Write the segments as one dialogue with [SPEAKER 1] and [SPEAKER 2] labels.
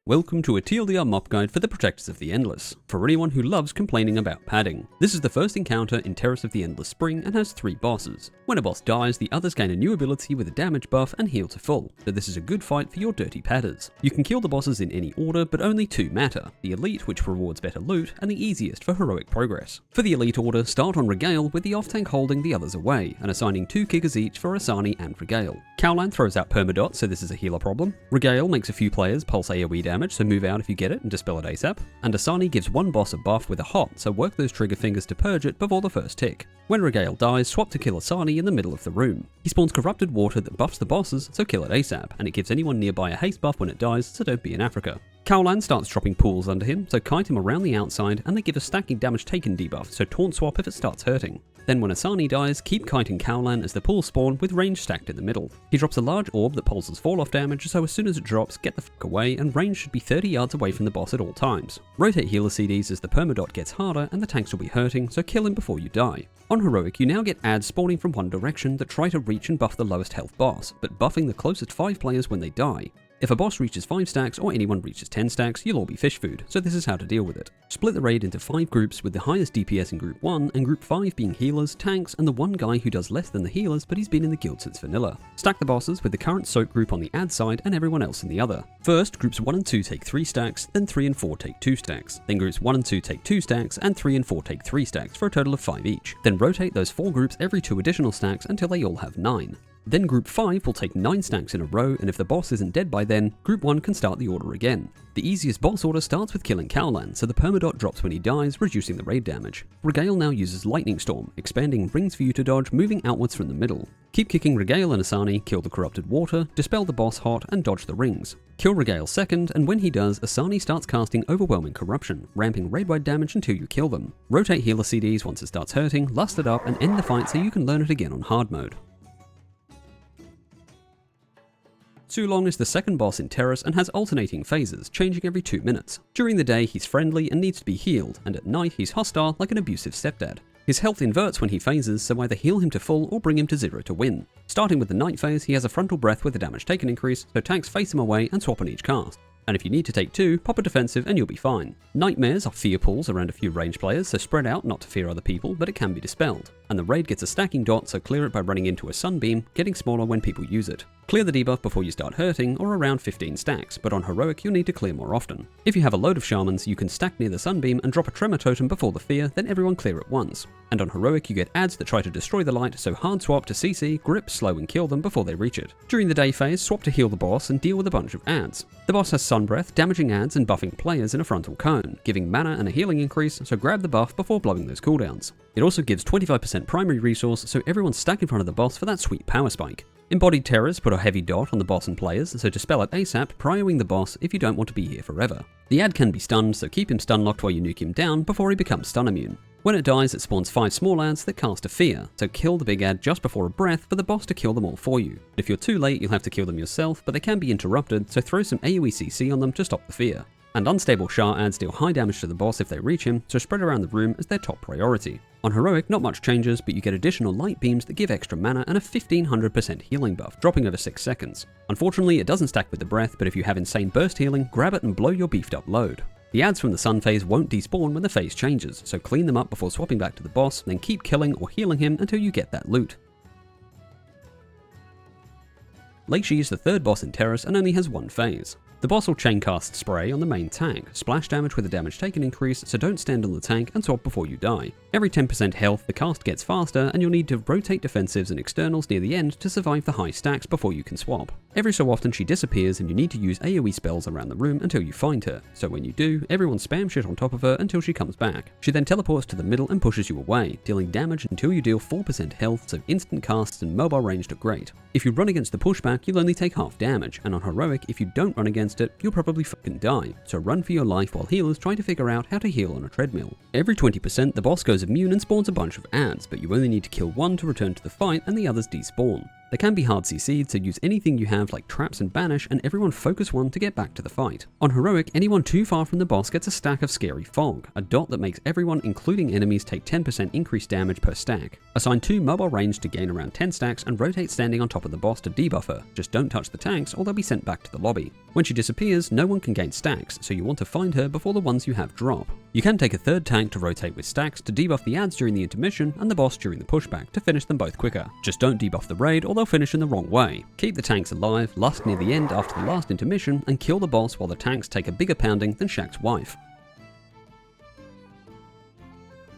[SPEAKER 1] Welcome to a TLDR MoP guide for the Protectors of the Endless, for anyone who loves complaining about padding. This is the first encounter in Terrace of the Endless Spring and has 3 bosses. When a boss dies, the others gain a new ability with a damage buff and heal to full, so this is a good fight for your dirty padders. You can kill the bosses in any order, but only 2 matter: the Elite, which rewards better loot, and the easiest for heroic progress. For the Elite order, start on Regale with the off-tank holding the others away, and assigning 2 kickers each for Asani and Regale. Cowland throws out permadot, so this is a healer problem. Regale makes a few players pulse AoE damage, so move out if you get it and dispel it ASAP. And Asani gives one boss a buff with a hot, so work those trigger fingers to purge it before the first tick. When Regale dies, swap to kill Asani in the middle of the room. He spawns corrupted water that buffs the bosses, so kill it ASAP, and it gives anyone nearby a haste buff when it dies, so don't be in Africa. Cowland starts dropping pools under him, so kite him around the outside, and they give a stacking damage taken debuff, so taunt swap if it starts hurting. Then when Asani dies, keep kiting Cowland as the pools spawn with range stacked in the middle. He drops a large orb that pulses fall-off damage, so as soon as it drops, get the fuck away, and range should be 30 yards away from the boss at all times. Rotate healer CDs as the permadot gets harder and the tanks will be hurting, so kill him before you die. On Heroic, you now get ads spawning from one direction that try to reach and buff the lowest health boss, but buffing the closest 5 players when they die. If a boss reaches 5 stacks or anyone reaches 10 stacks, you'll all be fish food, so this is how to deal with it. Split the raid into 5 groups with the highest DPS in Group 1 and Group 5 being healers, tanks, and the one guy who does less than the healers but he's been in the guild since vanilla. Stack the bosses with the current soak group on the ad side and everyone else in the other. First, Groups 1 and 2 take 3 stacks, then 3 and 4 take 2 stacks. Then Groups 1 and 2 take 2 stacks, and 3 and 4 take 3 stacks for a total of 5 each. Then rotate those 4 groups every 2 additional stacks until they all have 9. Then Group 5 will take 9 stacks in a row, and if the boss isn't dead by then, Group 1 can start the order again. The easiest boss order starts with killing Cowland, so the permadot drops when he dies, reducing the raid damage. Regale now uses Lightning Storm, expanding rings for you to dodge, moving outwards from the middle. Keep kicking Regale and Asani, kill the corrupted water, dispel the boss hot, and dodge the rings. Kill Regale second, and when he does, Asani starts casting Overwhelming Corruption, ramping raid-wide damage until you kill them. Rotate healer CDs once it starts hurting, lust it up, and end the fight so you can learn it again on hard mode. Tsulong is the second boss in Terrace and has alternating phases, changing every 2 minutes. During the day he's friendly and needs to be healed, and at night he's hostile like an abusive stepdad. His health inverts when he phases, so either heal him to full or bring him to 0 to win. Starting with the night phase, he has a frontal breath with a damage taken increase, so tanks face him away and swap on each cast. And if you need to take 2, pop a defensive and you'll be fine. Nightmares are fear pools around a few range players, so spread out not to fear other people, but it can be dispelled. And the raid gets a stacking dot, so clear it by running into a sunbeam, getting smaller when people use it. Clear the debuff before you start hurting, or around 15 stacks, but on Heroic you'll need to clear more often. If you have a load of shamans, you can stack near the sunbeam and drop a tremor totem before the fear, then everyone clear at once. And on Heroic you get ads that try to destroy the light, so hard swap to CC, grip, slow and kill them before they reach it. During the day phase, swap to heal the boss and deal with a bunch of ads. The boss has sun breath, damaging ads and buffing players in a frontal cone, giving mana and a healing increase, so grab the buff before blowing those cooldowns. It also gives 25% primary resource, so everyone stack in front of the boss for that sweet power spike. Embodied Terrors put a heavy dot on the boss and players, so dispel it ASAP, prioing the boss if you don't want to be here forever. The ad can be stunned, so keep him stun locked while you nuke him down before he becomes stun immune. When it dies, it spawns 5 small ads that cast a fear, so kill the big ad just before a breath for the boss to kill them all for you. If you're too late, you'll have to kill them yourself, but they can be interrupted, so throw some AoE CC on them to stop the fear. And unstable Sha ads deal high damage to the boss if they reach him, so spread around the room as their top priority. On Heroic, not much changes, but you get additional light beams that give extra mana and a 1500% healing buff, dropping over 6 seconds. Unfortunately, it doesn't stack with the breath, but if you have insane burst healing, grab it and blow your beefed up load. The ads from the sun phase won't despawn when the phase changes, so clean them up before swapping back to the boss, then keep killing or healing him until you get that loot. Lei Shi is the third boss in Terrace and only has 1 phase. The boss will chain cast Spray on the main tank, splash damage with a damage taken increase, so don't stand on the tank and swap before you die. Every 10% health, the cast gets faster, and you'll need to rotate defensives and externals near the end to survive the high stacks before you can swap. Every so often she disappears and you need to use AoE spells around the room until you find her, so when you do, everyone spam shit on top of her until she comes back. She then teleports to the middle and pushes you away, dealing damage until you deal 4% health, so instant casts and mobile ranged are great. If you run against the pushback, you'll only take half damage, and on Heroic, if you don't run against it, you'll probably fucking die, so run for your life while healers try to figure out how to heal on a treadmill. Every 20%, the boss goes immune and spawns a bunch of ads, but you only need to kill 1 to return to the fight and the others despawn. They can be hard CC'd, so use anything you have like traps and banish, and everyone focus one to get back to the fight. On heroic, anyone too far from the boss gets a stack of Scary Fog, a dot that makes everyone including enemies take 10% increased damage per stack. Assign 2 mobile range to gain around 10 stacks and rotate standing on top of the boss to debuff her. Just don't touch the tanks or they'll be sent back to the lobby. When she disappears, no one can gain stacks, so you want to find her before the ones you have drop. You can take a third tank to rotate with stacks to debuff the ads during the intermission and the boss during the pushback to finish them both quicker. Just don't debuff the raid or they'll finish in the wrong way. Keep the tanks alive, last near the end after the last intermission, and kill the boss while the tanks take a bigger pounding than Shaq's wife.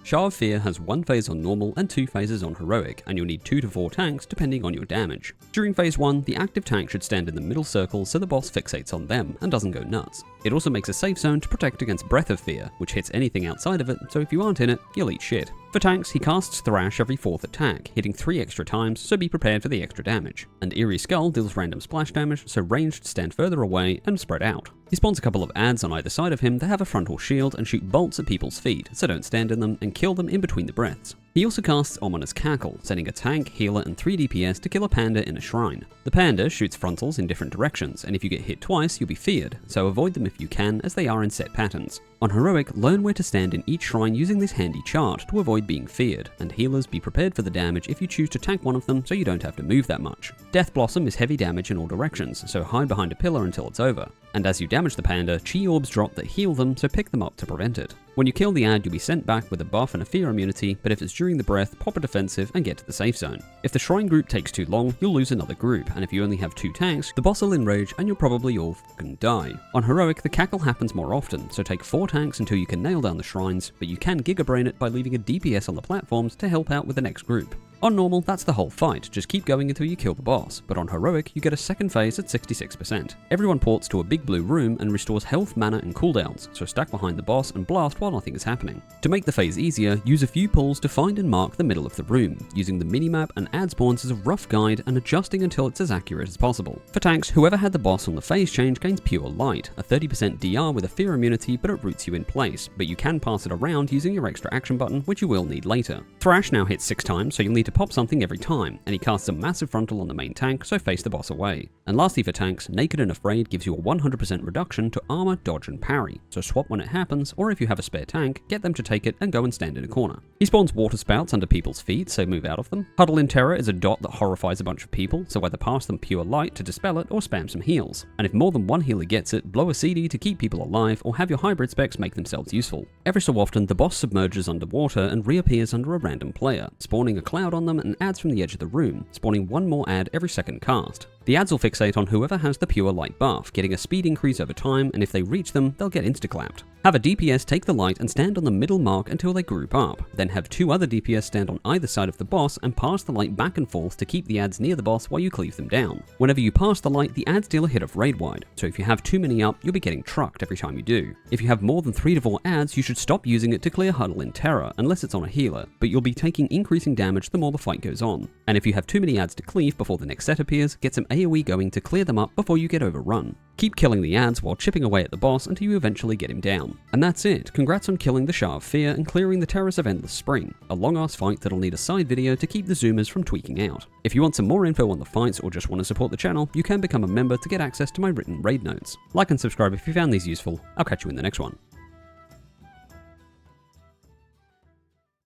[SPEAKER 1] Sha of Fear has 1 phase on normal and 2 phases on heroic, and you'll need 2 to 4 tanks depending on your damage. During phase 1, the active tank should stand in the middle circle so the boss fixates on them and doesn't go nuts. It also makes a safe zone to protect against Breath of Fear, which hits anything outside of it, so if you aren't in it, you'll eat shit. For tanks, he casts Thrash every 4th attack, hitting 3 extra times, so be prepared for the extra damage. And Eerie Skull deals random splash damage, so ranged stand further away and spread out. He spawns a couple of ads on either side of him that have a frontal shield and shoot bolts at people's feet, so don't stand in them and kill them in between the breaths. He also casts Ominous Cackle, sending a tank, healer, and 3 DPS to kill a panda in a shrine. The panda shoots frontals in different directions, and if you get hit twice, you'll be feared, so avoid them if you can, as they are in set patterns. On heroic, learn where to stand in each shrine using this handy chart to avoid being feared, and healers be prepared for the damage if you choose to tank one of them so you don't have to move that much. Death Blossom is heavy damage in all directions, so hide behind a pillar until it's over. And as you damage the panda, chi orbs drop that heal them, so pick them up to prevent it. When you kill the ad, you'll be sent back with a buff and a fear immunity, but if it's during the breath, pop a defensive and get to the safe zone. If the shrine group takes too long, you'll lose another group, and if you only have 2 tanks, the boss will enrage and you'll probably all fucking die. On heroic, the cackle happens more often, so take 4 tanks until you can nail down the shrines, but you can gigabrain it by leaving a DPS on the platforms to help out with the next group. On normal, that's the whole fight, just keep going until you kill the boss, but on heroic, you get a second phase at 66%. Everyone ports to a big blue room and restores health, mana, and cooldowns, so stack behind the boss and blast while nothing is happening. To make the phase easier, use a few pulls to find and mark the middle of the room, using the minimap and ad spawns as a rough guide and adjusting until it's as accurate as possible. For tanks, whoever had the boss on the phase change gains Pure Light, a 30% DR with a fear immunity, but it roots you in place, but you can pass it around using your extra action button, which you will need later. Thrash now hits 6 times, so you'll need to pop something every time, and he casts a massive frontal on the main tank, so face the boss away. And lastly for tanks, Naked and Afraid gives you a 100% reduction to armor, dodge, and parry, so swap when it happens, or if you have a spare tank, get them to take it and go and stand in a corner. He spawns water spouts under people's feet, so move out of them. Huddle in Terror is a dot that horrifies a bunch of people, so either pass them Pure Light to dispel it or spam some heals. And if more than one healer gets it, blow a CD to keep people alive, or have your hybrid specs make themselves useful. Every so often, the boss submerges underwater and reappears under a random player, spawning a cloud on them and ads from the edge of the room, spawning 1 more ad every second cast. The ads will fixate on whoever has the Pure Light buff, getting a speed increase over time, and if they reach them, they'll get insta-clapped. Have a DPS take the light and stand on the middle mark until they group up, then have 2 other DPS stand on either side of the boss and pass the light back and forth to keep the ads near the boss while you cleave them down. Whenever you pass the light, the ads deal a hit of raid-wide, so if you have too many up, you'll be getting trucked every time you do. If you have more than 3 to 4 ads, you should stop using it to clear Huddle in Terror, unless it's on a healer, but you'll be taking increasing damage the more the fight goes on. And if you have too many ads to cleave before the next set appears, get some AoE going to clear them up before you get overrun. Keep killing the ads while chipping away at the boss until you eventually get him down. And that's it. Congrats on killing the Sha of Fear and clearing the Terrace of Endless Spring, a long-ass fight that'll need a side video to keep the zoomers from tweaking out. If you want some more info on the fights or just want to support the channel, you can become a member to get access to my written raid notes. Like and subscribe if you found these useful. I'll catch you in the next one.